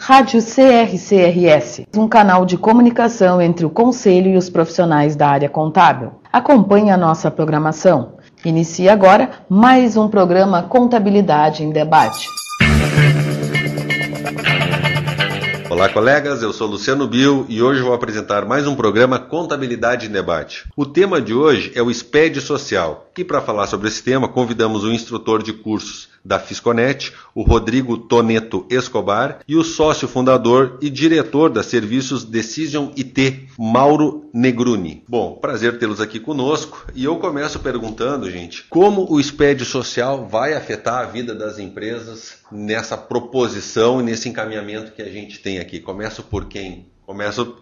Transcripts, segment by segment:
Rádio CRCRS, um canal de comunicação entre o Conselho e os profissionais da área contábil. Acompanhe a nossa programação. Inicia agora mais um programa Contabilidade em Debate. Olá, colegas, eu sou Luciano Bill e hoje vou apresentar mais um programa Contabilidade em Debate. O tema de hoje é o SPED social e para falar sobre esse tema convidamos o instrutor de cursos da Fisconet, o Rodrigo Toneto Escobar, e o sócio fundador e diretor da Serviços Decision IT, Mauro Negruni. Bom, prazer tê-los aqui conosco e eu começo perguntando, gente, como o SPED social vai afetar a vida das empresas nessa proposição e nesse encaminhamento que a gente tem aqui. Começo por quem? Começo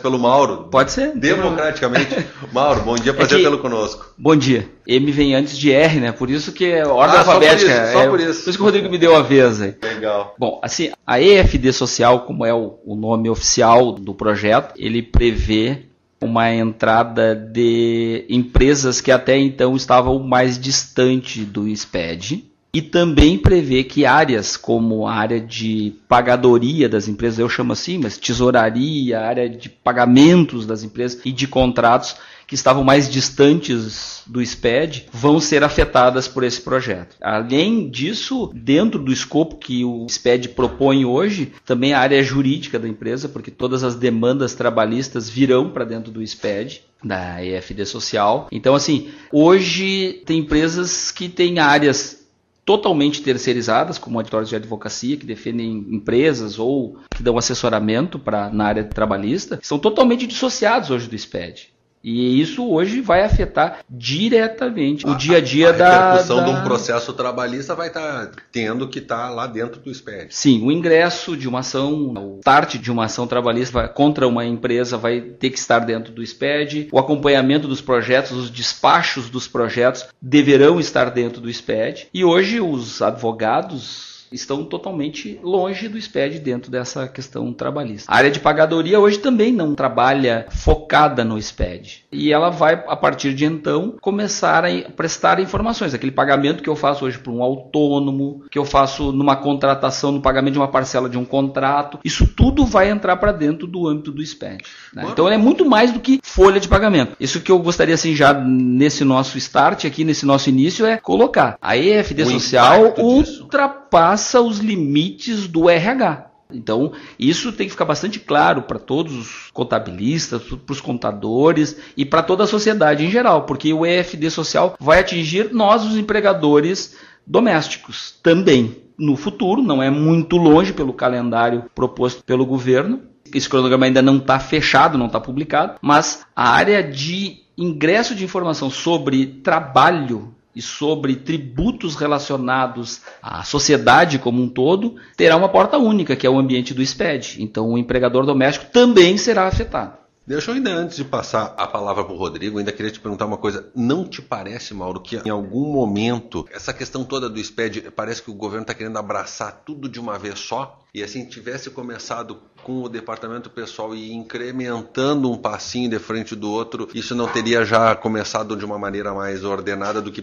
pelo Mauro. Pode ser. Democraticamente. Mauro, bom dia, prazer tê-lo conosco. Bom dia. M vem antes de R, né? Por isso que é ordem alfabética. Só por isso. Por isso que o Rodrigo me deu a vez aí. Legal. Bom, assim, a EFD Social, como é o nome oficial do projeto, ele prevê uma entrada de empresas que até então estavam mais distante do SPED. E também prevê que áreas como a área de pagadoria das empresas, eu chamo assim, mas tesouraria, área de pagamentos das empresas e de contratos que estavam mais distantes do SPED, vão ser afetadas por esse projeto. Além disso, dentro do escopo que o SPED propõe hoje, também a área jurídica da empresa, porque todas as demandas trabalhistas virão para dentro do SPED, da EFD Social. Então, assim, hoje tem empresas que têm áreas totalmente terceirizadas, como auditórios de advocacia, que defendem empresas ou que dão assessoramento na área trabalhista, são totalmente dissociados hoje do SPED. E isso hoje vai afetar diretamente o dia a dia da repercussão de um processo trabalhista vai estar tendo que estar lá dentro do SPED. Sim, o ingresso de uma ação, o start de uma ação trabalhista contra uma empresa vai ter que estar dentro do SPED, o acompanhamento dos projetos, os despachos dos projetos deverão estar dentro do SPED. E hoje os advogados estão totalmente longe do SPED dentro dessa questão trabalhista. A área de pagadoria hoje também não trabalha focada no SPED. E ela vai, a partir de então, começar a prestar informações. Aquele pagamento que eu faço hoje para um autônomo, que eu faço numa contratação, no pagamento de uma parcela de um contrato, isso tudo vai entrar para dentro do âmbito do SPED. Né? Então é muito mais do que folha de pagamento. Isso que eu gostaria, assim, já nesse nosso start aqui, nesse nosso início, é colocar. A EFD Social ultrapassa os limites do RH. Então, isso tem que ficar bastante claro para todos os contabilistas, para os contadores e para toda a sociedade em geral, porque o EFD Social vai atingir nós, os empregadores domésticos, também. No futuro, não é muito longe pelo calendário proposto pelo governo. Esse cronograma ainda não está fechado, não está publicado, mas a área de ingresso de informação sobre trabalho e sobre tributos relacionados à sociedade como um todo, terá uma porta única, que é o ambiente do SPED. Então, o empregador doméstico também será afetado. Deixa eu ainda, antes de passar a palavra para o Rodrigo, ainda queria te perguntar uma coisa. Não te parece, Mauro, que em algum momento, essa questão toda do SPED, parece que o governo está querendo abraçar tudo de uma vez só? E assim, tivesse começado com o departamento pessoal e incrementando um passinho de frente do outro, isso não teria já começado de uma maneira mais ordenada do que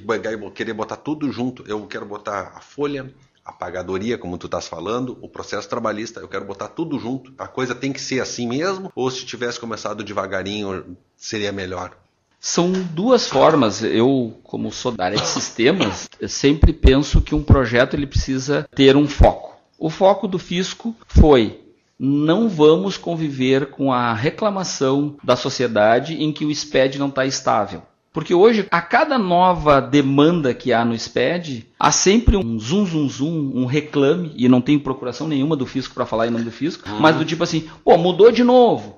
querer botar tudo junto? Eu quero botar a folha, a pagadoria, como tu estás falando, o processo trabalhista, eu quero botar tudo junto. A coisa tem que ser assim mesmo? Ou se tivesse começado devagarinho, seria melhor? São duas formas. Eu, como sou da área de sistemas, eu sempre penso que um projeto ele precisa ter um foco. O foco do fisco foi: não vamos conviver com a reclamação da sociedade em que o SPED não está estável. Porque hoje, a cada nova demanda que há no SPED, há sempre um um reclame, e não tenho procuração nenhuma do fisco para falar em nome do fisco, mas do tipo assim, mudou de novo,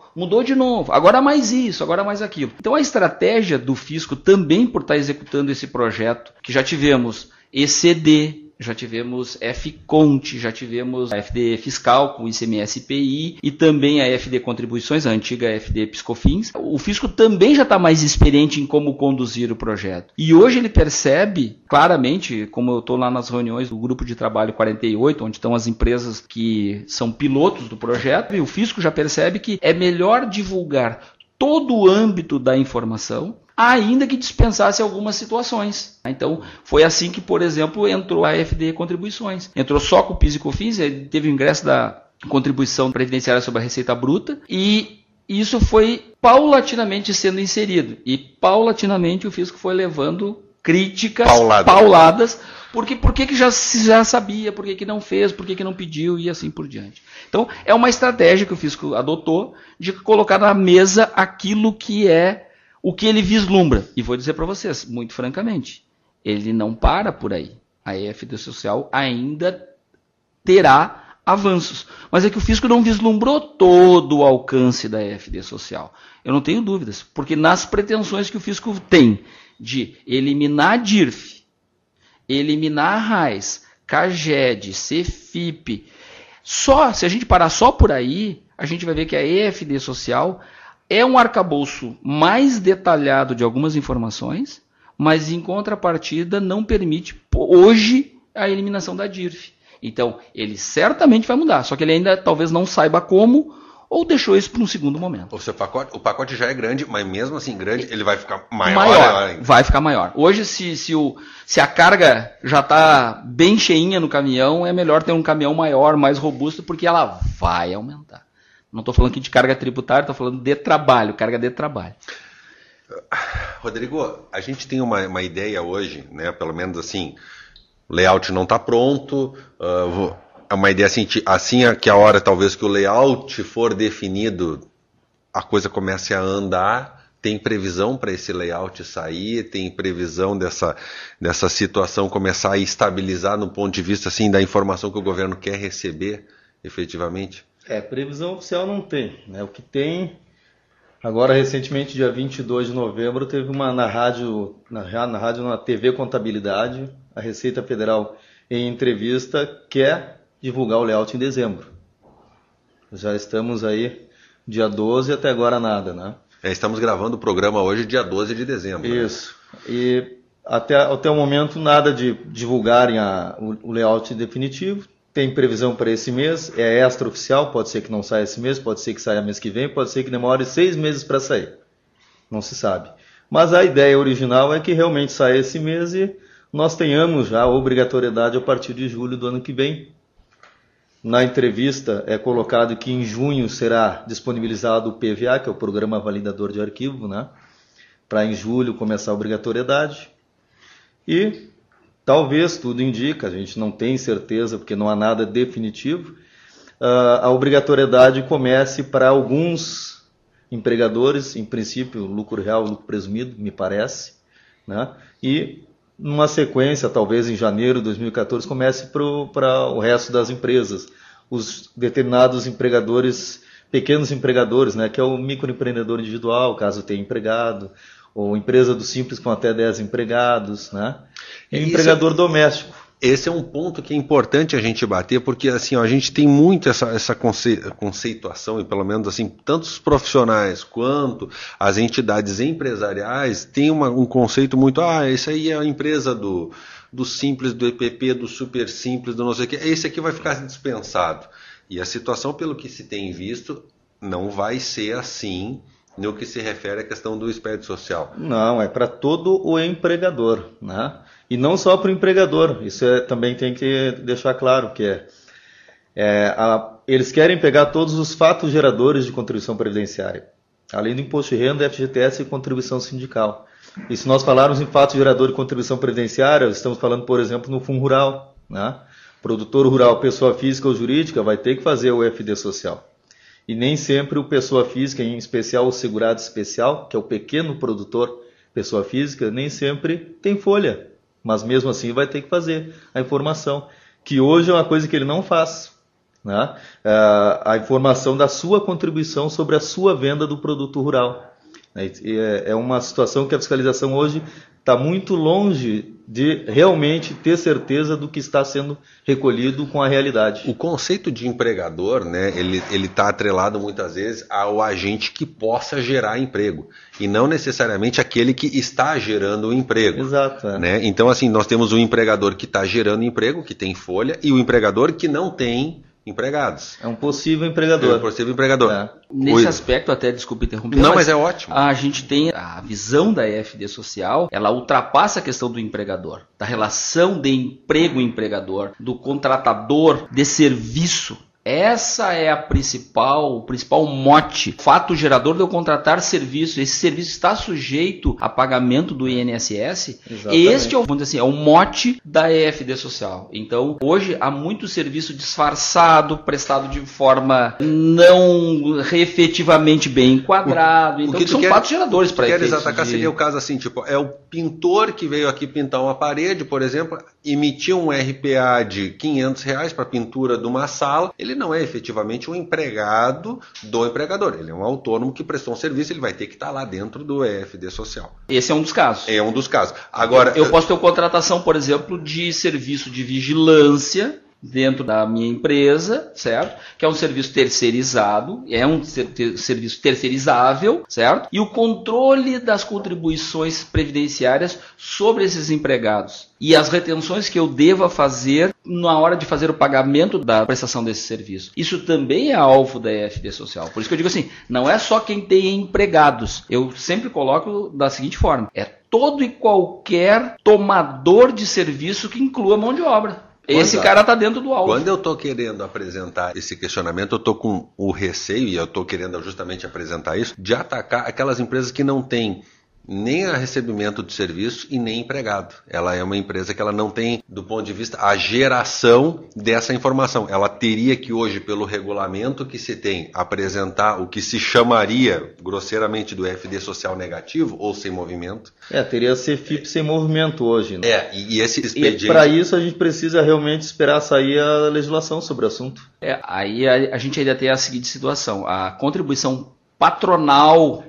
agora mais isso, agora mais aquilo. Então a estratégia do fisco também por estar executando esse projeto, que já tivemos ECD, já tivemos FConte, já tivemos a FD Fiscal com ICMS e IPI e também a FD Contribuições, a antiga FD Piscofins. O fisco também já está mais experiente em como conduzir o projeto. E hoje ele percebe claramente, como eu estou lá nas reuniões do Grupo de Trabalho 48, onde estão as empresas que são pilotos do projeto, e o fisco já percebe que é melhor divulgar todo o âmbito da informação, ainda que dispensasse algumas situações. Então, foi assim que, por exemplo, entrou a FD Contribuições. Entrou só com o PIS e COFINS, teve o ingresso da contribuição previdenciária sobre a receita bruta, e isso foi paulatinamente sendo inserido. E paulatinamente o fisco foi levando críticas pauladas, porque por que já sabia, por que não fez, por que não pediu e assim por diante. Então, é uma estratégia que o fisco adotou de colocar na mesa aquilo que é o que ele vislumbra. E vou dizer para vocês, muito francamente, ele não para por aí. A EFD Social ainda terá avanços. Mas é que o fisco não vislumbrou todo o alcance da EFD Social. Eu não tenho dúvidas, porque nas pretensões que o fisco tem de eliminar a DIRF, eliminar a RAIS, CAGED, CEFIP, se a gente parar só por aí, a gente vai ver que a EFD Social é um arcabouço mais detalhado de algumas informações, mas em contrapartida não permite hoje a eliminação da DIRF. Então, ele certamente vai mudar, só que ele ainda talvez não saiba como, ou deixou isso para um segundo momento. O pacote já é grande, mas mesmo assim grande, ele vai ficar maior. Vai ficar maior. Hoje, se a carga já está bem cheinha no caminhão, é melhor ter um caminhão maior, mais robusto, porque ela vai aumentar. Não estou falando aqui de carga tributária, estou falando de trabalho, carga de trabalho. Rodrigo, a gente tem uma ideia hoje, né, pelo menos assim, o layout não está pronto, é uma ideia assim que a hora talvez que o layout for definido, a coisa comece a andar. Tem previsão para esse layout sair? Tem previsão dessa situação começar a estabilizar no ponto de vista assim, da informação que o governo quer receber efetivamente? Previsão oficial não tem, né? O que tem, agora recentemente, dia 22 de novembro, teve uma na TV Contabilidade, a Receita Federal, em entrevista, quer divulgar o layout em dezembro. Já estamos aí, dia 12, até agora nada, né? Estamos gravando o programa hoje, dia 12 de dezembro. Isso. Né? E até o momento, nada de divulgarem o layout definitivo. Tem previsão para esse mês, é extraoficial, pode ser que não saia esse mês, pode ser que saia mês que vem, pode ser que demore 6 meses para sair. Não se sabe. Mas a ideia original é que realmente saia esse mês e nós tenhamos já a obrigatoriedade a partir de julho do ano que vem. Na entrevista é colocado que em junho será disponibilizado o PVA, que é o Programa Validador de Arquivo, né? Para em julho começar a obrigatoriedade. E talvez, tudo indica, a gente não tem certeza porque não há nada definitivo, a obrigatoriedade comece para alguns empregadores, em princípio, lucro real, lucro presumido, me parece, né? E numa sequência, talvez em janeiro de 2014, comece para o resto das empresas. Os determinados empregadores, pequenos empregadores, né, que é o microempreendedor individual, caso tenha empregado, ou empresa do Simples com até 10 empregados, né? E empregador doméstico. Esse é um ponto que é importante a gente bater, porque assim, a gente tem muito essa conceituação, e pelo menos assim, tanto os profissionais quanto as entidades empresariais têm um conceito muito, esse aí é a empresa do Simples, do EPP, do Super Simples, do não sei o que, esse aqui vai ficar dispensado. E a situação, pelo que se tem visto, não vai ser assim no que se refere à questão do SPED social. Não, é para todo o empregador, né? E não só para o empregador, isso também tem que deixar claro, que eles querem pegar todos os fatos geradores de contribuição previdenciária, além do imposto de renda, FGTS e contribuição sindical. E se nós falarmos em fato gerador de contribuição previdenciária, estamos falando, por exemplo, no Fundo Rural, né? Produtor rural, pessoa física ou jurídica, vai ter que fazer o FD social. E nem sempre o pessoa física, em especial o segurado especial, que é o pequeno produtor, pessoa física, nem sempre tem folha. Mas mesmo assim vai ter que fazer a informação, que hoje é uma coisa que ele não faz, né? A informação da sua contribuição sobre a sua venda do produto rural. É uma situação que a fiscalização hoje está muito longe de realmente ter certeza do que está sendo recolhido com a realidade. O conceito de empregador, né, ele está atrelado muitas vezes ao agente que possa gerar emprego, e não necessariamente aquele que está gerando o emprego. Exato. Né? Então, assim, nós temos o empregador que está gerando emprego, que tem folha, e o empregador que não tem empregados. É um possível empregador. Nesse aspecto, até desculpe interromper. Não, mas é ótimo. A gente tem a visão da EFD social, ela ultrapassa a questão do empregador, da relação de emprego-empregador, do contratador de serviço. Essa é o principal mote, fato gerador de eu contratar serviço. Esse serviço está sujeito a pagamento do INSS. Exatamente. Este é, vamos dizer assim, é o mote da EFD Social. Então, hoje há muito serviço disfarçado, prestado de forma não efetivamente bem enquadrado. Então, são fatos geradores para efeitos. Queres atacar seria o caso assim, tipo, é o pintor que veio aqui pintar uma parede, por exemplo, emitiu um RPA de R$500 para pintura de uma sala. Ele não é efetivamente um empregado do empregador. Ele é um autônomo que prestou um serviço, ele vai ter que estar lá dentro do EFD Social. Esse é um dos casos. É um dos casos. Agora, eu posso ter contratação, por exemplo, de serviço de vigilância dentro da minha empresa, certo? Que é um serviço terceirizado, é um serviço terceirizável, certo? E o controle das contribuições previdenciárias sobre esses empregados. E as retenções que eu deva fazer na hora de fazer o pagamento da prestação desse serviço. Isso também é alvo da EFD Social. Por isso que eu digo assim, não é só quem tem empregados. Eu sempre coloco da seguinte forma, é todo e qualquer tomador de serviço que inclua mão de obra. Esse cara está dentro do alvo. Quando eu estou querendo apresentar esse questionamento, eu estou com o receio, e eu estou querendo justamente apresentar isso, de atacar aquelas empresas que não têm nem a recebimento de serviço e nem empregado. Ela é uma empresa que ela não tem, do ponto de vista, a geração dessa informação. Ela teria que hoje, pelo regulamento que se tem, apresentar o que se chamaria, grosseiramente, do EFD Social negativo ou sem movimento. Teria CFIP sem movimento hoje, né? E esse expediente... E para isso a gente precisa realmente esperar sair a legislação sobre o assunto. Aí a gente ainda tem a seguinte situação, a contribuição patronal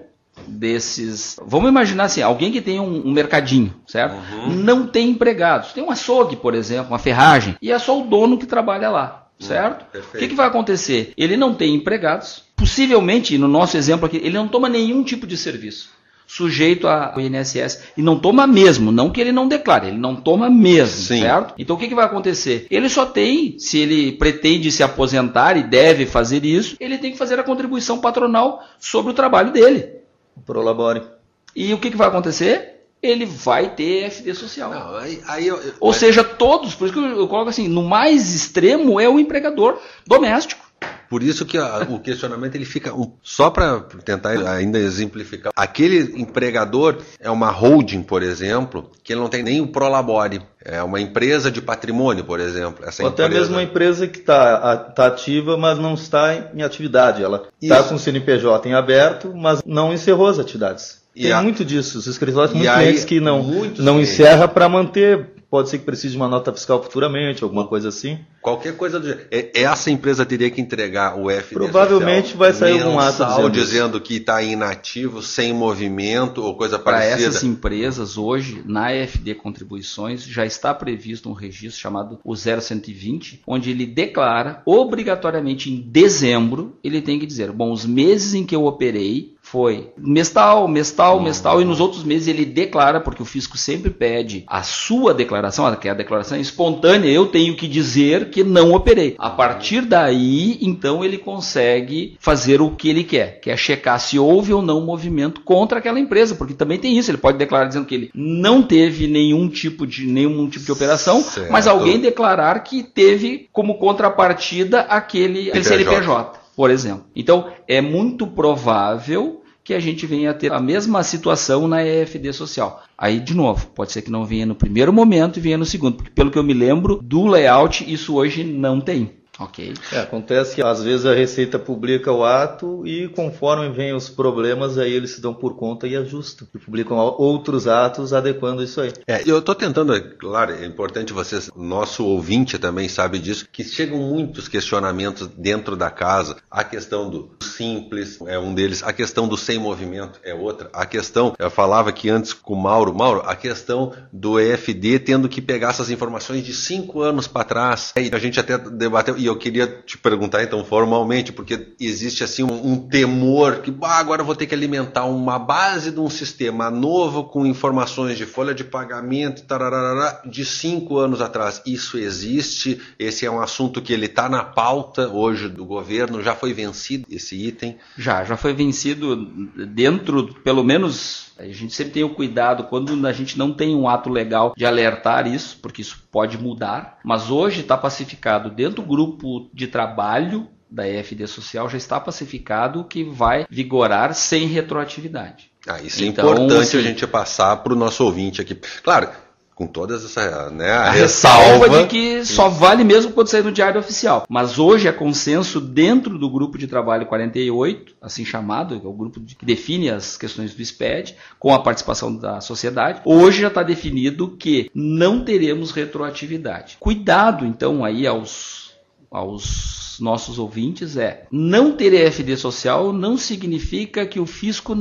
desses... Vamos imaginar assim, alguém que tem um mercadinho, certo? Não tem empregados. Tem um açougue, por exemplo, uma ferragem, e é só o dono que trabalha lá, certo? O que vai acontecer? Ele não tem empregados, possivelmente, no nosso exemplo aqui, ele não toma nenhum tipo de serviço sujeito ao INSS, e não toma mesmo, não que ele não declare, ele não toma mesmo, Sim. Certo? Então o que vai acontecer? Ele só tem, se ele pretende se aposentar e deve fazer isso, ele tem que fazer a contribuição patronal sobre o trabalho dele. Prolabore. E o que vai acontecer? Ele vai ter EFD Social. Não, Ou seja, todos, por isso que eu coloco assim, no mais extremo é o empregador doméstico. Por isso que o questionamento ele fica, só para tentar ainda exemplificar, aquele empregador é uma holding, por exemplo, que ele não tem nem o Prolabore, é uma empresa de patrimônio, por exemplo. Ou até mesmo uma empresa que está ativa, mas não está em atividade. Ela está com o CNPJ em aberto, mas não encerrou as atividades. Tem muito disso. Os escritórios têm muitos clientes que não encerra para manter. Pode ser que precise de uma nota fiscal futuramente, alguma coisa assim. Qualquer coisa do jeito. Essa empresa teria que entregar o FD Provavelmente social vai sair algum ato dizendo que está inativo, sem movimento ou coisa parecida. Para essas empresas, hoje, na EFD Contribuições, já está previsto um registro chamado o 0120, onde ele declara, obrigatoriamente em dezembro, ele tem que dizer, bom, os meses em que eu operei, foi mês tal, e nos outros meses ele declara, porque o fisco sempre pede a sua declaração, que é a declaração espontânea, eu tenho que dizer que não operei. A partir daí, então, ele consegue fazer o que ele quer, que é checar se houve ou não movimento contra aquela empresa, porque também tem isso, ele pode declarar dizendo que ele não teve nenhum tipo de operação, certo. Mas alguém declarar que teve como contrapartida aquele CNPJ. Por exemplo. Então, é muito provável que a gente venha a ter a mesma situação na EFD Social. Aí, de novo, pode ser que não venha no primeiro momento e venha no segundo, porque pelo que eu me lembro, do layout, isso hoje não tem. Ok. Acontece que às vezes a Receita publica o ato e conforme vêm os problemas, aí eles se dão por conta e ajustam. E publicam outros atos adequando isso aí. Eu estou tentando, claro, é importante vocês, nosso ouvinte também sabe disso, que chegam muitos questionamentos dentro da casa. A questão do simples é um deles, a questão do sem movimento é outra. A questão, eu falava aqui antes com o Mauro, a questão do EFD tendo que pegar essas informações de 5 anos para trás. E a gente até debateu, e eu queria te perguntar então formalmente, porque existe assim um temor que agora eu vou ter que alimentar uma base de um sistema novo com informações de folha de pagamento de 5 anos atrás. Isso existe? Esse é um assunto que ele está na pauta hoje do governo? Já foi vencido esse item? Já foi vencido dentro, pelo menos A gente sempre tem o cuidado, quando a gente não tem um ato legal, de alertar isso, porque isso pode mudar. Mas hoje está pacificado dentro do grupo de trabalho da EFD Social, já está pacificado que vai vigorar sem retroatividade. Isso então, é importante assim, a gente passar para o nosso ouvinte aqui. Claro, com todas essa, né, a ressalva de que só vale mesmo quando sair no Diário Oficial. Mas hoje é consenso dentro do grupo de trabalho 48, assim chamado, que é o grupo que define as questões do SPED, com a participação da sociedade. Hoje já está definido que não teremos retroatividade. Cuidado, então, aí aos nossos ouvintes não ter EFD social não significa que o fisco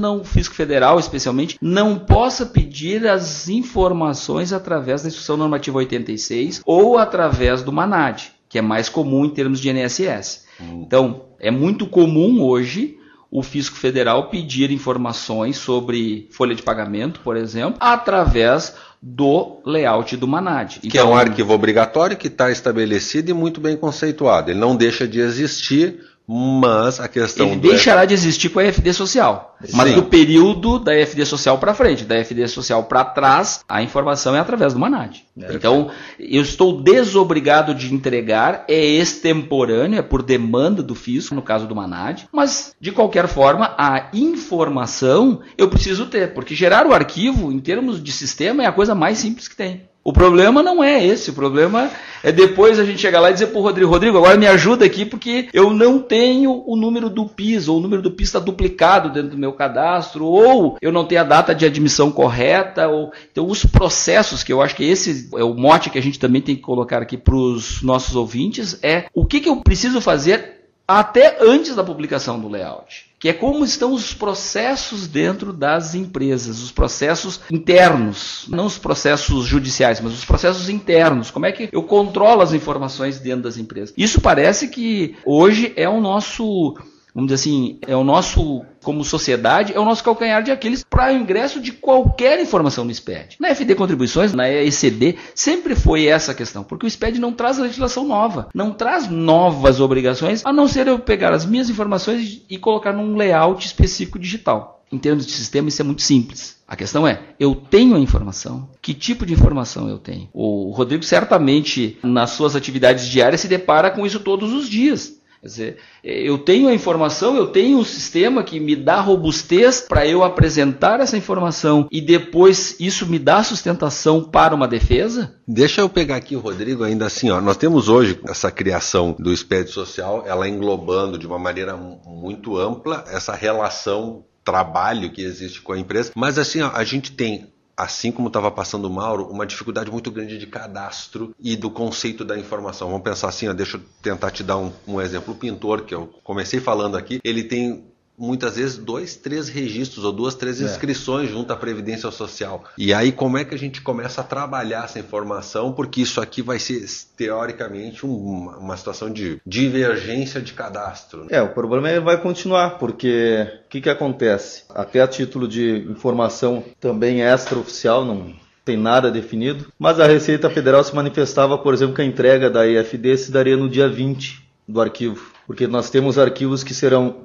federal especialmente, não possa pedir as informações através da Instrução Normativa 86 ou através do MANAD, que é mais comum em termos de INSS. Então, é muito comum hoje o fisco federal pedir informações sobre folha de pagamento, por exemplo, através do layout do MANAD. Que então, é um arquivo obrigatório que está estabelecido e muito bem conceituado. Ele não deixa de existir, mas a questão... Ele deixará de existir com a EFD social. Mas do período da EFD social para frente, da EFD social para trás, a informação é através do MANAD. Então, eu estou desobrigado de entregar, é extemporâneo, é por demanda do fisco, no caso do MANAD, mas, de qualquer forma, a informação eu preciso ter, porque gerar o arquivo, em termos de sistema, é a coisa mais simples que tem. O problema não é esse, o problema é depois a gente chegar lá e dizer para o Rodrigo, agora me ajuda aqui porque eu não tenho o número do PIS, ou o número do PIS está duplicado dentro do meu cadastro, ou eu não tenho a data de admissão correta. Então os processos, que eu acho que esse é o mote que a gente também tem que colocar aqui para os nossos ouvintes, é o que eu preciso fazer até antes da publicação do layout. Que é como estão os processos dentro das empresas, os processos internos, não os processos judiciais, mas os processos internos. Como é que eu controlo as informações dentro das empresas? Isso parece que hoje é o nosso, vamos dizer assim, é o nosso, como sociedade, é o nosso calcanhar de Aquiles para o ingresso de qualquer informação no SPED. Na FD Contribuições, na ECD, sempre foi essa a questão, porque o SPED não traz legislação nova, não traz novas obrigações, a não ser eu pegar as minhas informações e colocar num layout específico digital. Em termos de sistema, isso é muito simples. A questão é, eu tenho a informação? Que tipo de informação eu tenho? O Rodrigo certamente, nas suas atividades diárias, se depara com isso todos os dias. Quer dizer, eu tenho a informação, eu tenho um sistema que me dá robustez para eu apresentar essa informação e depois isso me dá sustentação para uma defesa? Deixa eu pegar aqui o Rodrigo ainda assim, nós temos hoje essa criação do SPED social, ela englobando de uma maneira muito ampla essa relação trabalho que existe com a empresa, mas assim, a gente tem, assim como estava passando o Mauro, uma dificuldade muito grande de cadastro e do conceito da informação. Vamos pensar assim, deixa eu tentar te dar um exemplo. O pintor, que eu comecei falando aqui, ele tem muitas vezes 2, 3 registros ou 2, 3 inscrições junto à Previdência Social. E aí como é que a gente começa a trabalhar essa informação? Porque isso aqui vai ser, teoricamente, uma situação de divergência de cadastro. O problema vai continuar, porque o que acontece? Até a título de informação também extraoficial, não tem nada definido, mas a Receita Federal se manifestava, por exemplo, que a entrega da EFD se daria no dia 20 do arquivo. Porque nós temos arquivos que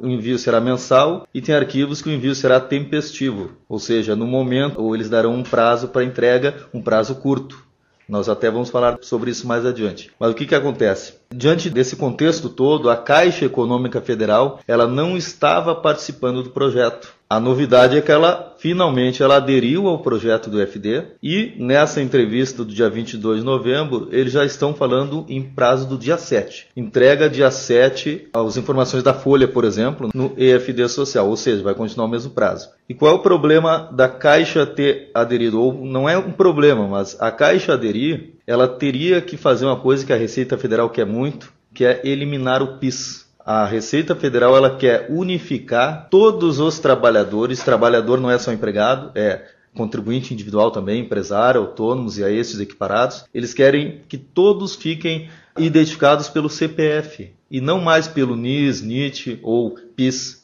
o envio será mensal e tem arquivos que o envio será tempestivo. Ou seja, no momento, ou eles darão um prazo para entrega, um prazo curto. Nós até vamos falar sobre isso mais adiante. Mas o que acontece? Diante desse contexto todo, a Caixa Econômica Federal ela não estava participando do projeto. A novidade é que ela finalmente aderiu ao projeto do FD e nessa entrevista do dia 22 de novembro, eles já estão falando em prazo do dia 7. Entrega dia 7 as informações da Folha, por exemplo, no EFD Social, ou seja, vai continuar o mesmo prazo. E qual é o problema da Caixa ter aderido? Ou não é um problema, mas a Caixa aderir, ela teria que fazer uma coisa que a Receita Federal quer muito, que é eliminar o PIS. A Receita Federal ela quer unificar todos os trabalhadores. Trabalhador não é só empregado, é contribuinte individual também, empresário, autônomos e a esses equiparados. Eles querem que todos fiquem identificados pelo CPF e não mais pelo NIS, NIT ou PIS.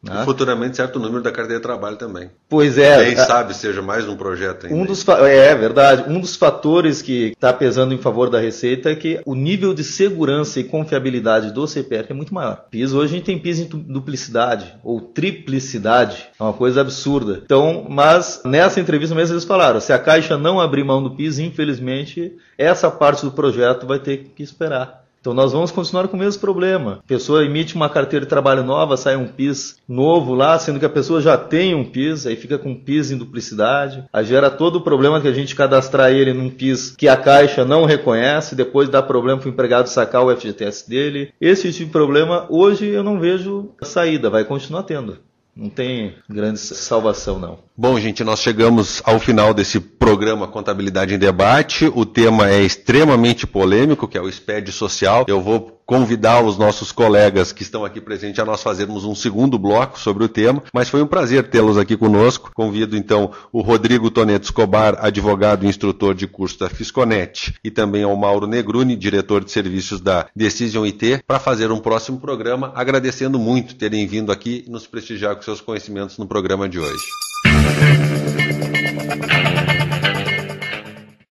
E futuramente certo número da carteira de trabalho também. Pois é. Quem sabe seja mais um projeto ainda. É verdade. Um dos fatores que está pesando em favor da Receita é que o nível de segurança e confiabilidade do CPF é muito maior. PIS, hoje a gente tem PIS em duplicidade ou triplicidade. É uma coisa absurda. Então, mas nessa entrevista mesmo eles falaram, se a Caixa não abrir mão do PIS, infelizmente, essa parte do projeto vai ter que esperar. Então nós vamos continuar com o mesmo problema. A pessoa emite uma carteira de trabalho nova, sai um PIS novo lá, sendo que a pessoa já tem um PIS, aí fica com PIS em duplicidade. Aí gera todo o problema que a gente cadastrar ele num PIS que a Caixa não reconhece, depois dá problema para o empregado sacar o FGTS dele. Esse tipo de problema, hoje eu não vejo saída, vai continuar tendo. Não tem grande salvação, não. Bom, gente, nós chegamos ao final desse programa Contabilidade em Debate. O tema é extremamente polêmico, que é o SPED social. Eu vou convidar os nossos colegas que estão aqui presentes a nós fazermos um segundo bloco sobre o tema, mas foi um prazer tê-los aqui conosco. Convido, então, o Rodrigo Toneto Escobar, advogado e instrutor de curso da Fisconet, e também ao Mauro Negruni, diretor de serviços da Decision IT, para fazer um próximo programa, agradecendo muito terem vindo aqui e nos prestigiar com seus conhecimentos no programa de hoje.